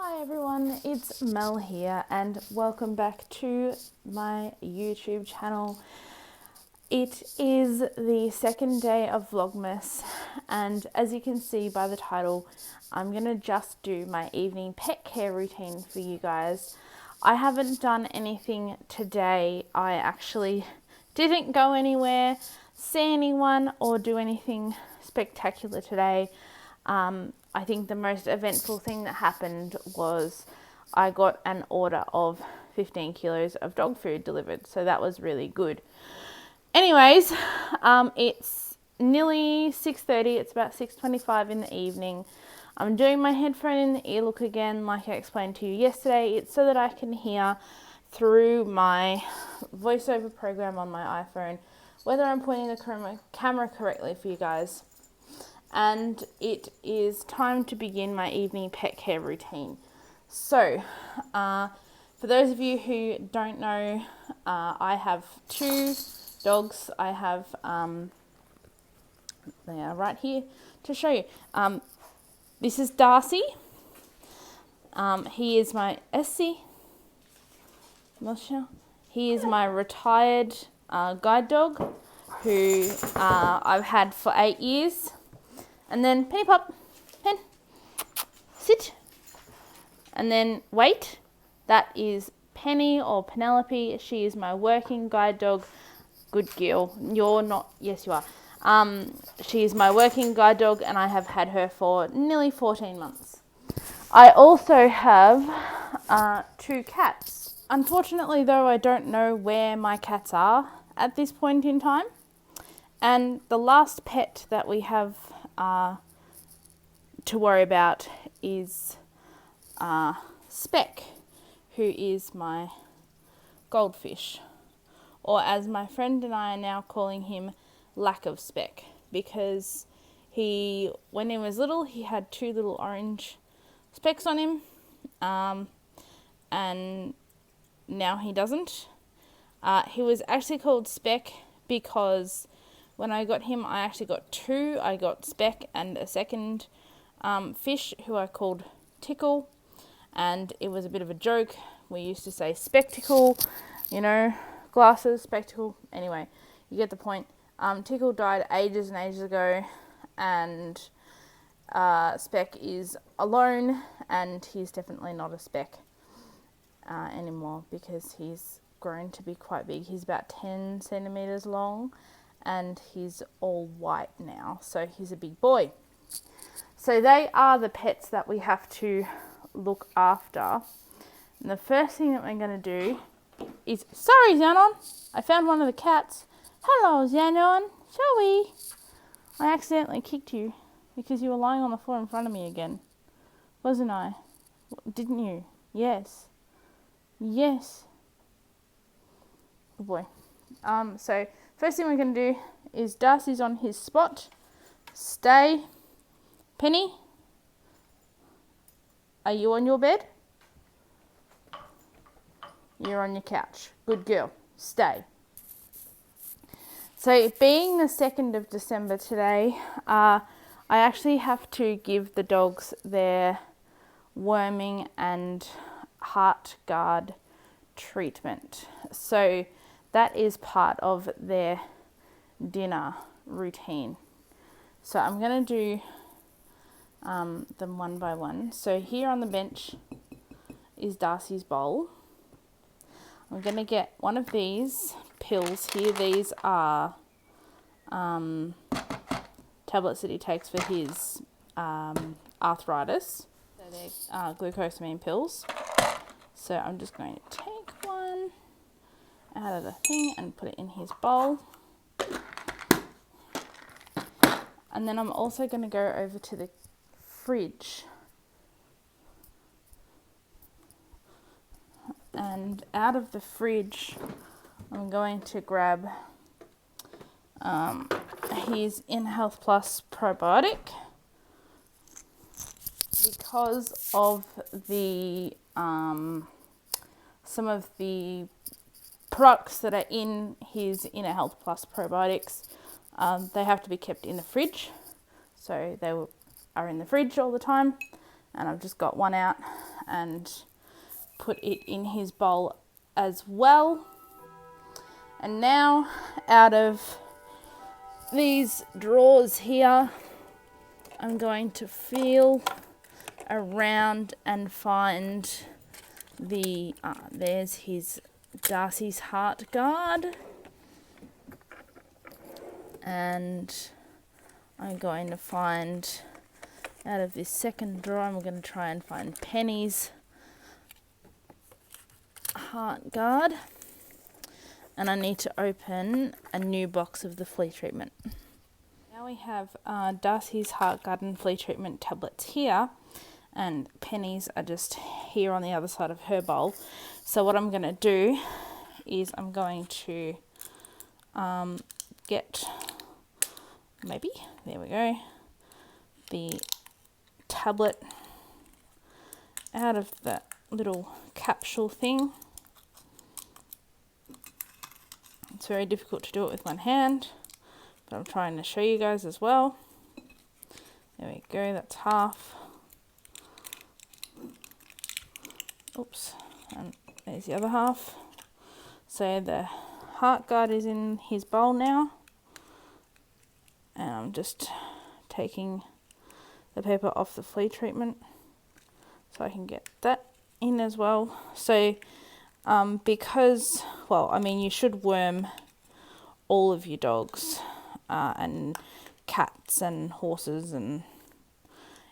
Hi everyone, it's Mel here and welcome back to my YouTube channel. It is the second day of Vlogmas and as you can see by the title, I'm going to just do my evening pet care routine for you guys. I haven't done anything today. I actually didn't go anywhere, see anyone or do anything spectacular today. I think the most eventful thing that happened was I got an order of 15 kilos of dog food delivered, so that was really good. Anyways, it's nearly 6:30, it's about 6:25 in the evening. I'm doing my headphone in the ear look again, like I explained to you yesterday. It's so that I can hear through my voiceover program on my iPhone whether I'm pointing the camera correctly for you guys. And it is time to begin my evening pet care routine. So, for those of you who don't know, I have two dogs. I have, they are right here to show you. This is Darcy. He is my Essie. He is my retired guide dog who I've had for 8 years. And then Penny Pop, Pen, sit, and then wait. That is Penny or Penelope. She is my working guide dog. Good girl. You're not, yes you are. She is my working guide dog and I have had her for nearly 14 months. I also have 2 cats. Unfortunately though, I don't know where my cats are at this point in time. And the last pet that we have to worry about is Speck, who is my goldfish, or as my friend and I are now calling him, Lack of Speck, because when he was little, he had 2 little orange specks on him, and now he doesn't. He was actually called Speck because when I got him, I actually got 2. I got Speck and a second fish who I called Tickle, and it was a bit of a joke. We used to say spectacle, you know, glasses, spectacle. Anyway, you get the point. Tickle died ages and ages ago, and Speck is alone, and he's definitely not a Speck anymore because he's grown to be quite big. He's about 10 centimeters long. And he's all white now, so he's a big boy. So they are the pets that we have to look after. And the first thing that we're going to do is, sorry Xanon, I found one of the cats. Hello Xanon, shall we? I accidentally kicked you because you were lying on the floor in front of me again. Wasn't I? Didn't you? Yes. Yes. Good boy. So first thing we're going to do is Darcy's on his spot. Stay. Penny, are you on your bed? You're on your couch. Good girl. Stay. So being the 2nd of December today, I actually have to give the dogs their worming and heart guard treatment. So that is part of their dinner routine. So I'm going to do them one by one. So here on the bench is Darcy's bowl. I'm going to get one of these pills here. These are tablets that he takes for his arthritis. So they're glucosamine pills. So I'm just going to take one out of the thing and put it in his bowl. And then I'm also going to go over to the fridge. And out of the fridge, I'm going to grab his In Health Plus probiotic because of the some of the products that are in his Inner Health Plus probiotics. They have to be kept in the fridge, so they are in the fridge all the time, and I've just got one out and put it in his bowl as well. And now out of these drawers here, I'm going to feel around and find the, there's his Darcy's Heart Guard. And I'm going to find, out of this second drawer, I'm going to try and find Penny's Heart Guard. And I need to open a new box of the flea treatment. Now we have Darcy's Heart Guard and flea treatment tablets here, and Penny's are just here on the other side of her bowl. So what I'm going to do is I'm going to get, maybe, there we go, the tablet out of that little capsule thing. It's very difficult to do it with one hand, but I'm trying to show you guys as well. There we go, that's half. Oops, and there's the other half. So the heart guard is in his bowl now, and I'm just taking the paper off the flea treatment so I can get that in as well. So because, well, I mean, you should worm all of your dogs and cats and horses and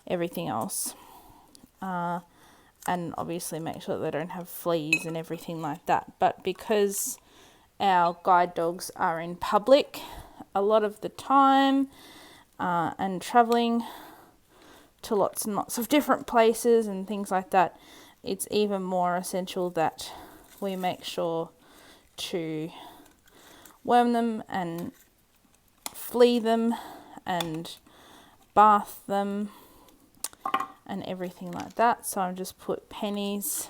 everything else, and obviously make sure that they don't have fleas and everything like that. But because our guide dogs are in public a lot of the time and traveling to lots and lots of different places and things like that, it's even more essential that we make sure to worm them and flea them and bath them and everything like that. So I've just put Penny's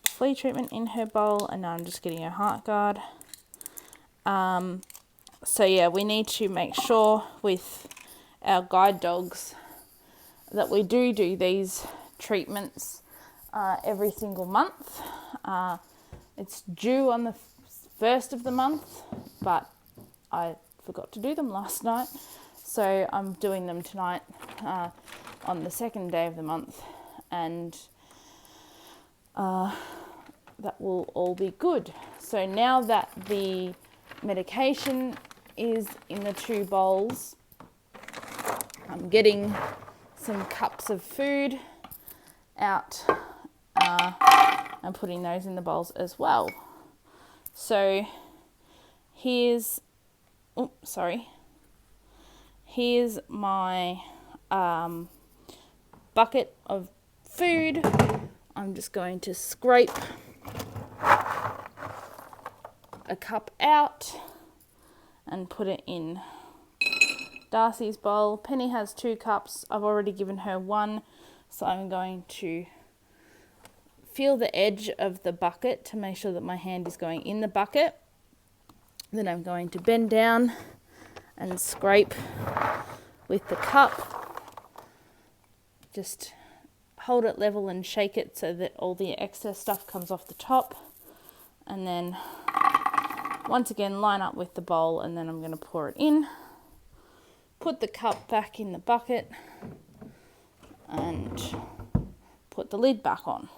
flea treatment in her bowl, and now I'm just getting her heart guard. So yeah, we need to make sure with our guide dogs that we do these treatments every single month. It's due on the first of the month, but I forgot to do them last night, so I'm doing them tonight on the second day of the month, and that will all be good. So now that the medication is in the 2 bowls, I'm getting some cups of food out and putting those in the bowls as well. So here's my bucket of food. I'm just going to scrape a cup out and put it in Darcy's bowl. Penny has 2 cups. I've already given her 1, so I'm going to feel the edge of the bucket to make sure that my hand is going in the bucket. Then I'm going to bend down and scrape with the cup. Just hold it level and shake it so that all the excess stuff comes off the top. And then once again line up with the bowl, and then I'm going to pour it in. Put the cup back in the bucket and put the lid back on.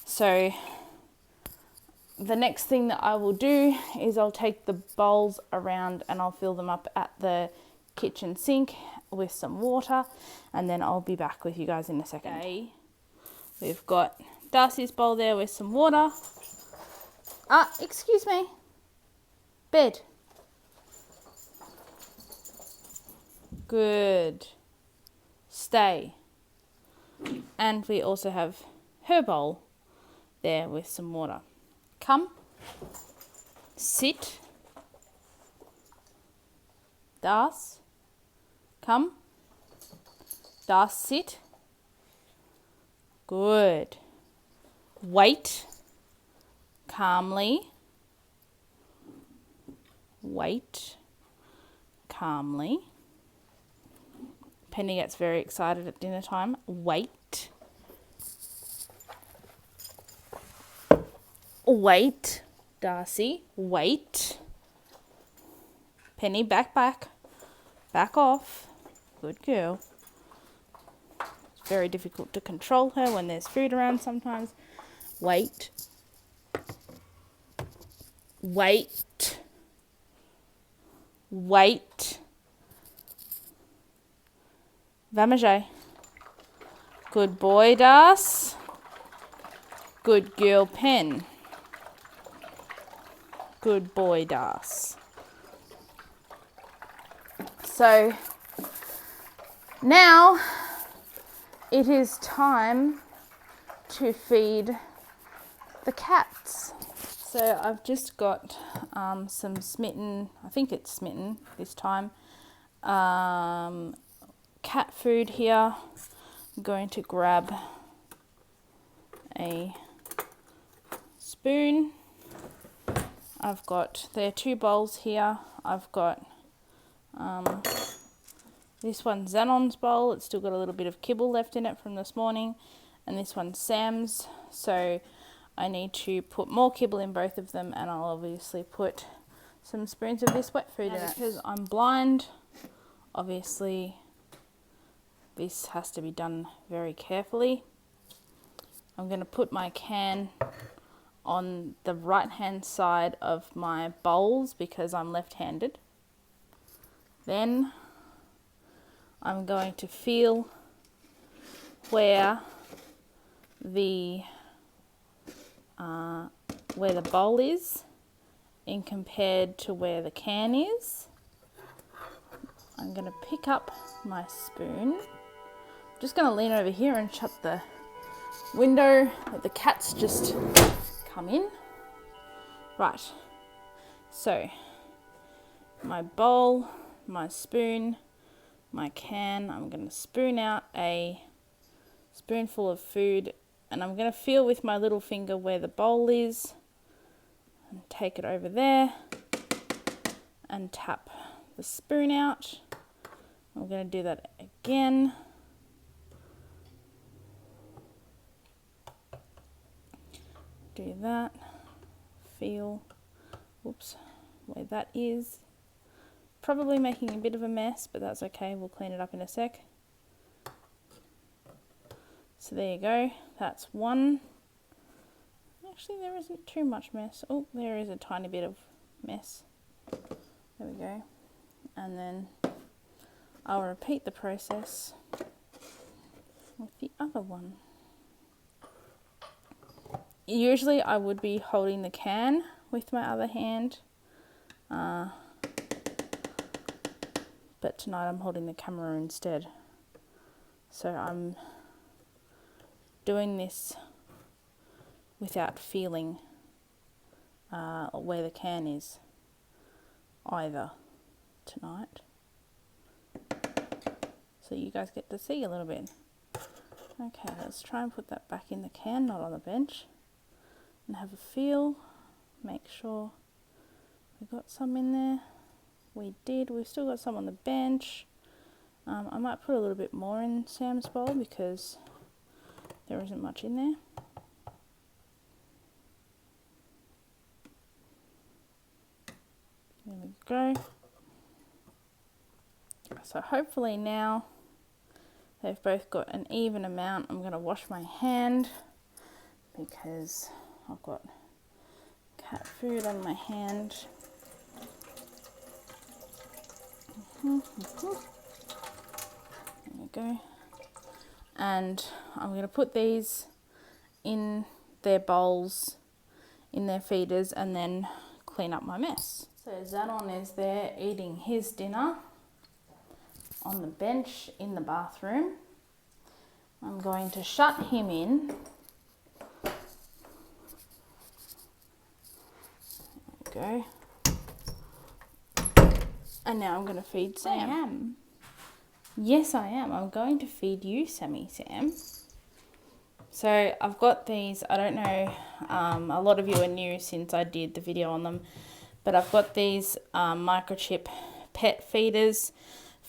So the next thing that I will do is I'll take the bowls around and I'll fill them up at the kitchen sink with some water, and then I'll be back with you guys in a second. Okay. We've got Darcy's bowl there with some water. Excuse me. Bed. Good. Stay. And we also have her bowl there with some water. Come. Sit. Das. Come. Das, sit. Good. Wait. Calmly. Wait. Calmly. Penny gets very excited at dinner time. Wait. Wait, Darcy. Wait. Penny, back. Back off. Good girl. It's very difficult to control her when there's food around sometimes. Wait. Wait. Wait. Vamager. Good boy, Das. Good girl, Pen. Good boy, Das. So now it is time to feed the cats. So I've just got some Smitten, I think it's Smitten this time, cat food here. I'm going to grab a spoon. There are 2 bowls here. I've got this one's Xanon's bowl. It's still got a little bit of kibble left in it from this morning. And this one's Sam's. So I need to put more kibble in both of them, and I'll obviously put some spoons of this wet food in it. Because I'm blind, obviously this has to be done very carefully. I'm going to put my can on the right hand side of my bowls because I'm left-handed. Then I'm going to feel where the bowl is in compared to where the can is. I'm going to pick up my spoon. I'm just going to lean over here and shut the window, let the cats just come in. Right, so my bowl, my spoon, my can, I'm going to spoon out a spoonful of food, and I'm going to feel with my little finger where the bowl is and take it over there and tap the spoon out. I'm going to do that again. Do that, feel, whoops, where that is. Probably making a bit of a mess, but that's okay, we'll clean it up in a sec. So there you go, that's one. Actually, there isn't too much mess. Oh, there is a tiny bit of mess. There we go. And then I'll repeat the process with the other one. Usually I would be holding the can with my other hand, but tonight I'm holding the camera instead. So I'm doing this without feeling where the can is either tonight. So you guys get to see a little bit. Okay, let's try and put that back in the can, not on the bench. And have a feel, make sure we got some in there. We did. We've still got some on the bench. I might put a little bit more in Sam's bowl because there isn't much in there. There we go. So hopefully now they've both got an even amount. I'm going to wash my hand because I've got cat food on my hand. There we go. And I'm going to put these in their bowls, in their feeders, and then clean up my mess. So Xanon is there eating his dinner on the bench in the bathroom. I'm going to shut him in. Go. And now I'm going to feed Sam. I am. Yes, I am. I'm going to feed you, Sammy Sam. So I've got these, I don't know, a lot of you are new since I did the video on them, but I've got these microchip pet feeders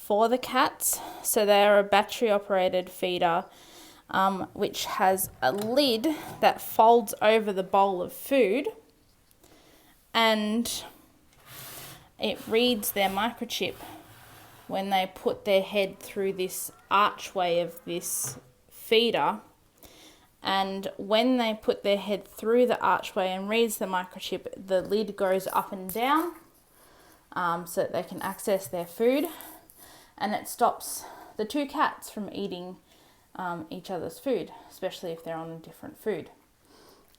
for the cats. So they are a battery operated feeder, which has a lid that folds over the bowl of food, and it reads their microchip when they put their head through this archway of this feeder. And when they put their head through the archway and reads the microchip, the lid goes up and down, so that they can access their food, and it stops the two cats from eating each other's food, especially if they're on a different food.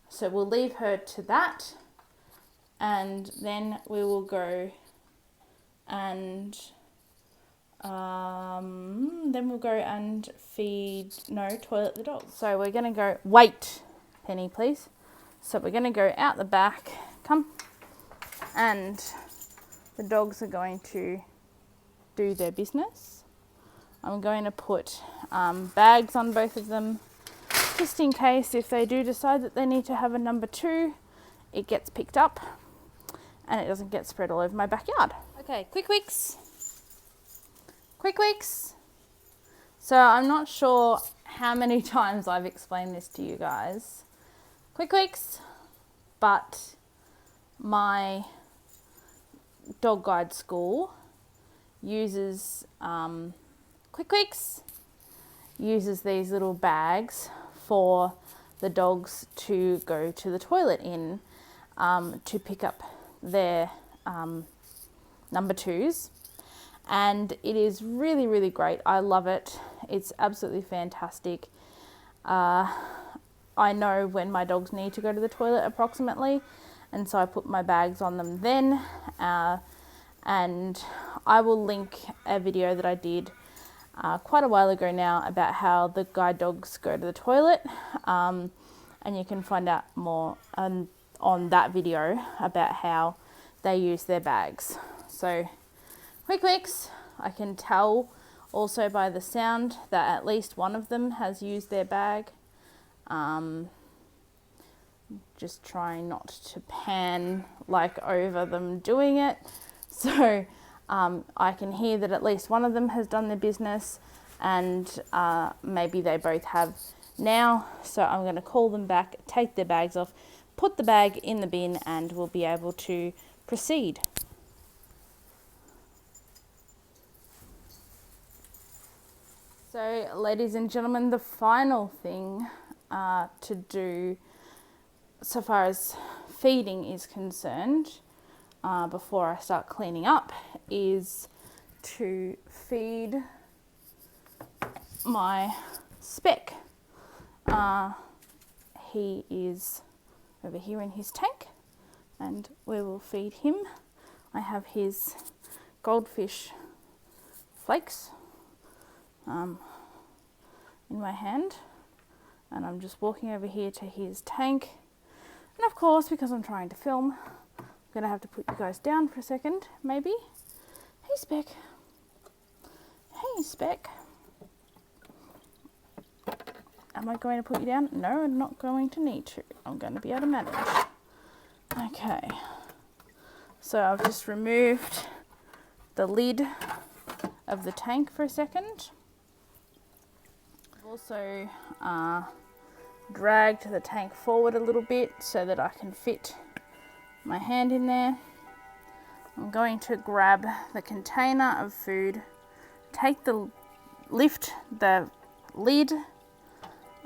So we'll leave her to that, and then we will go and toilet the dogs. So we're going to go, wait, Penny, please. So we're going to go out the back, come, and the dogs are going to do their business. I'm going to put bags on both of them, just in case if they do decide that they need to have a number 2, it gets picked up and it doesn't get spread all over my backyard. Okay, quick wicks. So I'm not sure how many times I've explained this to you guys. Quick wicks, but my dog guide school uses quick wicks, uses these little bags for the dogs to go to the toilet in, to pick up their number 2s. And it is really, really great. I love it. It's absolutely fantastic. I know when my dogs need to go to the toilet approximately, and so I put my bags on them then. And I will link a video that I did quite a while ago now about how the guide dogs go to the toilet, and you can find out more on that video about how they use their bags. So quick wicks, I can tell also by the sound that at least one of them has used their bag. Just trying not to pan like over them doing it. So I can hear that at least one of them has done their business, and maybe they both have now. So I'm going to call them back, take their bags off, put the bag in the bin, and we'll be able to proceed. So, ladies and gentlemen, the final thing to do so far as feeding is concerned, before I start cleaning up, is to feed my Speck. He is over here in his tank, and we will feed him. I have his goldfish flakes in my hand, and I'm just walking over here to his tank. And of course, because I'm trying to film, I'm gonna have to put you guys down for a second, maybe. Hey, Speck. Hey, Speck. Am I going to put you down? No, I'm not going to need to. I'm going to be able to manage. Okay. So I've just removed the lid of the tank for a second. I've also dragged the tank forward a little bit so that I can fit my hand in there. I'm going to grab the container of food, lift the lid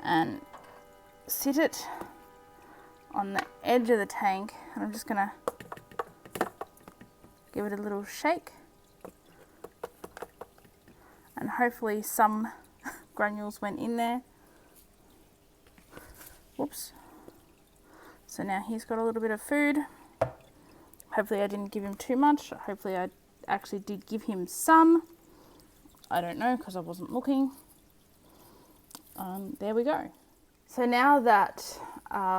and sit it on the edge of the tank, and I'm just gonna give it a little shake, and hopefully some granules went in there. Whoops. So now he's got a little bit of food. Hopefully I didn't give him too much. Hopefully I actually did give him some. I don't know because I wasn't looking. There we go. So now that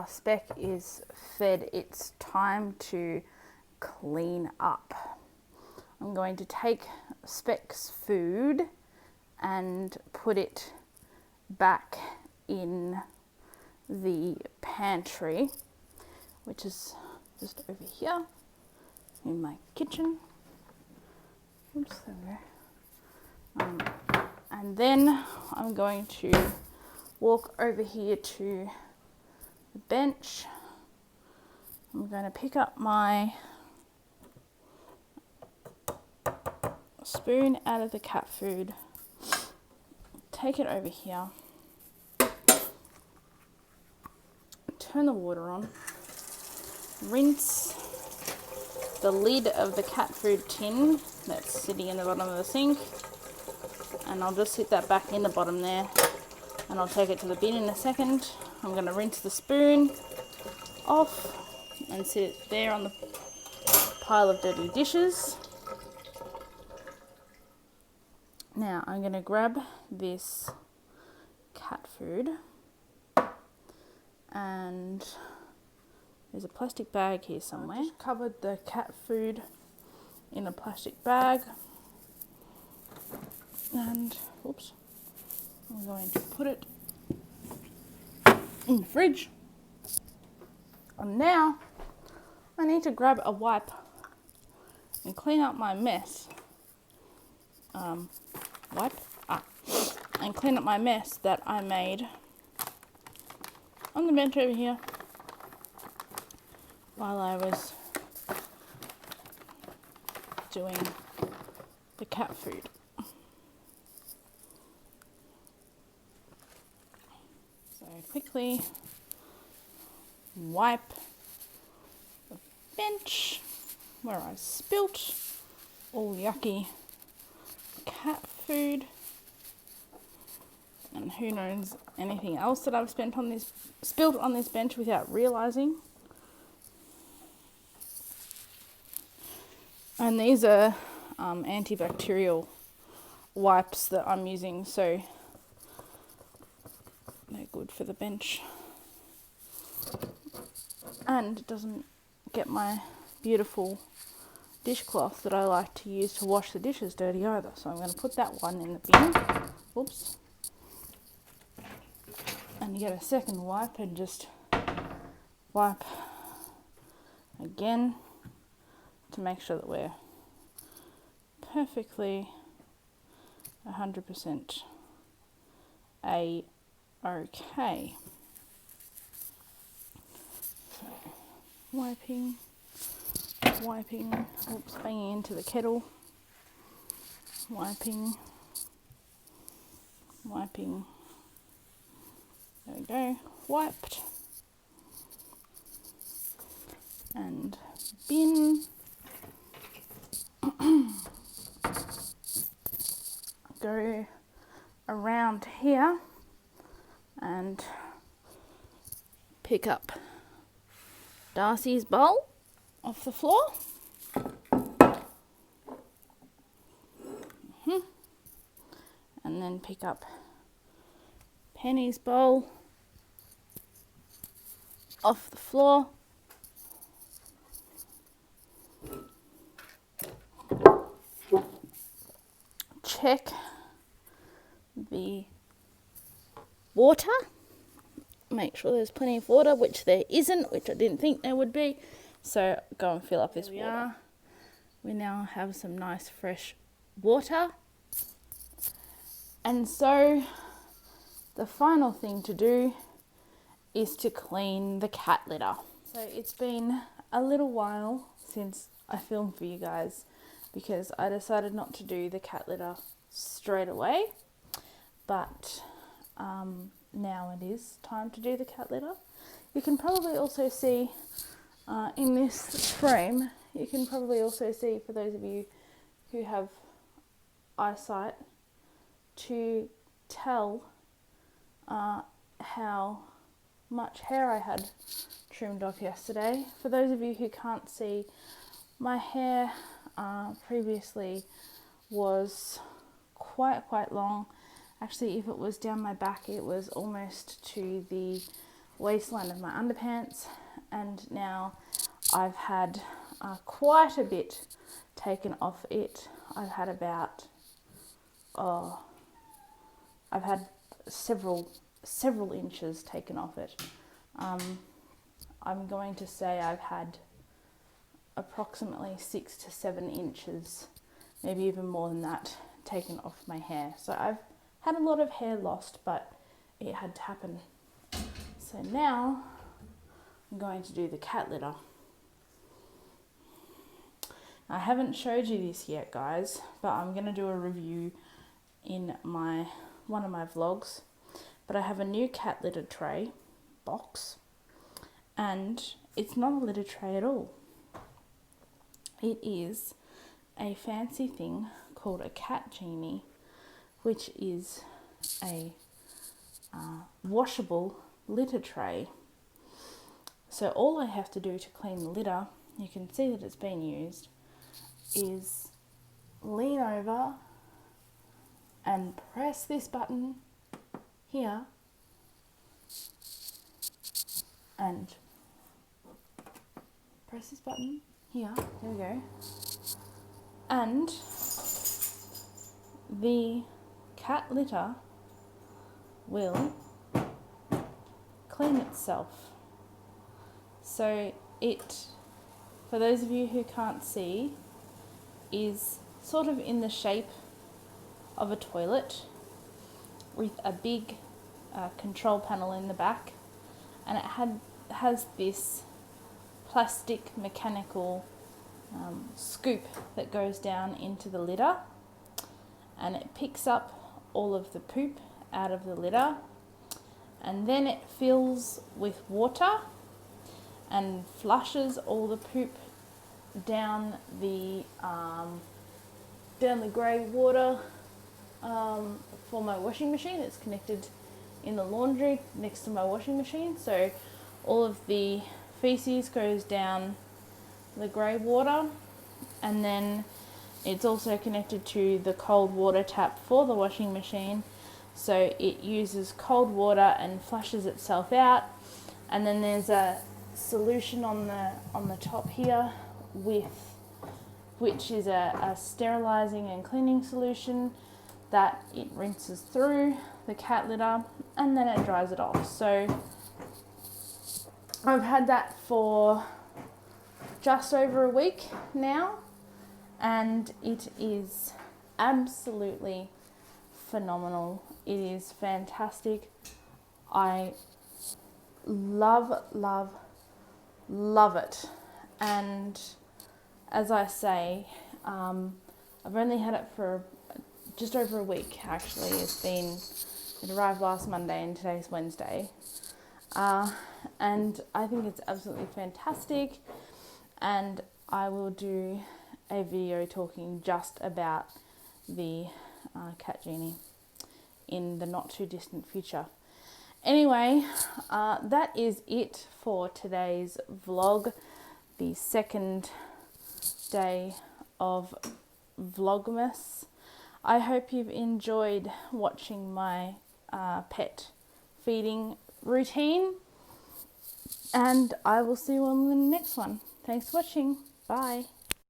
Speck is fed, it's time to clean up. I'm going to take Speck's food and put it back in the pantry, which is just over here in my kitchen. Oops, there we go. And then I'm going to walk over here to the bench. I'm going to pick up my spoon out of the cat food, take it over here, turn the water on, rinse the lid of the cat food tin that's sitting in the bottom of the sink, and I'll just sit that back in the bottom there, and I'll take it to the bin in a second. I'm going to rinse the spoon off and sit it there on the pile of dirty dishes. Now I'm going to grab this cat food, and there's a plastic bag here somewhere. I just covered the cat food in a plastic bag, and oops, I'm going to put it in the fridge. And now I need to grab a wipe and clean up my mess. And clean up my mess that I made on the bench over here while I was doing the cat food. So quickly wipe the bench where I spilt all yucky cat food, and who knows anything else that I've spilt on this bench without realizing. And these are antibacterial wipes that I'm using, so they're good for the bench, and it doesn't get my beautiful dishcloth that I like to use to wash the dishes dirty either. So I'm going to put that one in the bin. Oops. And get a second wipe and just wipe again to make sure that we're perfectly 100% A-okay. So wiping, oops, banging into the kettle, wiping, there we go, wiped, and bin, go around here and pick up Darcy's bowl off the floor. And then pick up Penny's bowl off the floor. Check the water. Make sure there's plenty of water, which there isn't, which I didn't think there would be. So go and fill up this water. We now have some nice fresh water. And so the final thing to do is to clean the cat litter. So it's been a little while since I filmed for you guys because I decided not to do the cat litter straight away. But now it is time to do the cat litter. You can probably also see in this frame, you can probably also see, for those of you who have eyesight, to tell how much hair I had trimmed off yesterday. For those of you who can't see, my hair previously was quite long. Actually, if it was down my back, it was almost to the waistline of my underpants, and now I've had quite a bit taken off it. I've had about I've had several inches taken off it. I'm going to say I've had approximately 6 to 7 inches, maybe even more than that, taken off my hair. So I've had a lot of hair lost, but it had to happen. So now I'm going to do the cat litter. I haven't showed you this yet, guys, but I'm going to do a review in one of my vlogs. But I have a new cat litter tray box, and it's not a litter tray at all. It is a fancy thing called a cat genie, which is a washable litter tray. So all I have to do to clean the litter, you can see that it's been used, is lean over and press this button here and press this button here, there we go, and the cat litter will clean itself. So it, for those of you who can't see, is sort of in the shape of a toilet with a big control panel in the back, and it has this plastic mechanical scoop that goes down into the litter, and it picks up all of the poop out of the litter, and then it fills with water and flushes all the poop down the grey water for my washing machine. It's connected in the laundry next to my washing machine, so all of the feces goes down the grey water, and then it's also connected to the cold water tap for the washing machine, so it uses cold water and flushes itself out. And then there's a solution on the top here which is a sterilizing and cleaning solution that it rinses through the cat litter and then it dries it off. So I've had that for just over a week now, and it is absolutely phenomenal. It is fantastic. I love it. And as I say, I've only had it for just over a week actually. It arrived last Monday and today's Wednesday. And I think it's absolutely fantastic, and I will do a video talking just about the cat genie in the not too distant future. Anyway, that is it for today's vlog, the second day of Vlogmas. I hope you've enjoyed watching my pet feeding routine, and I will see you on the next one. Thanks for watching. Bye.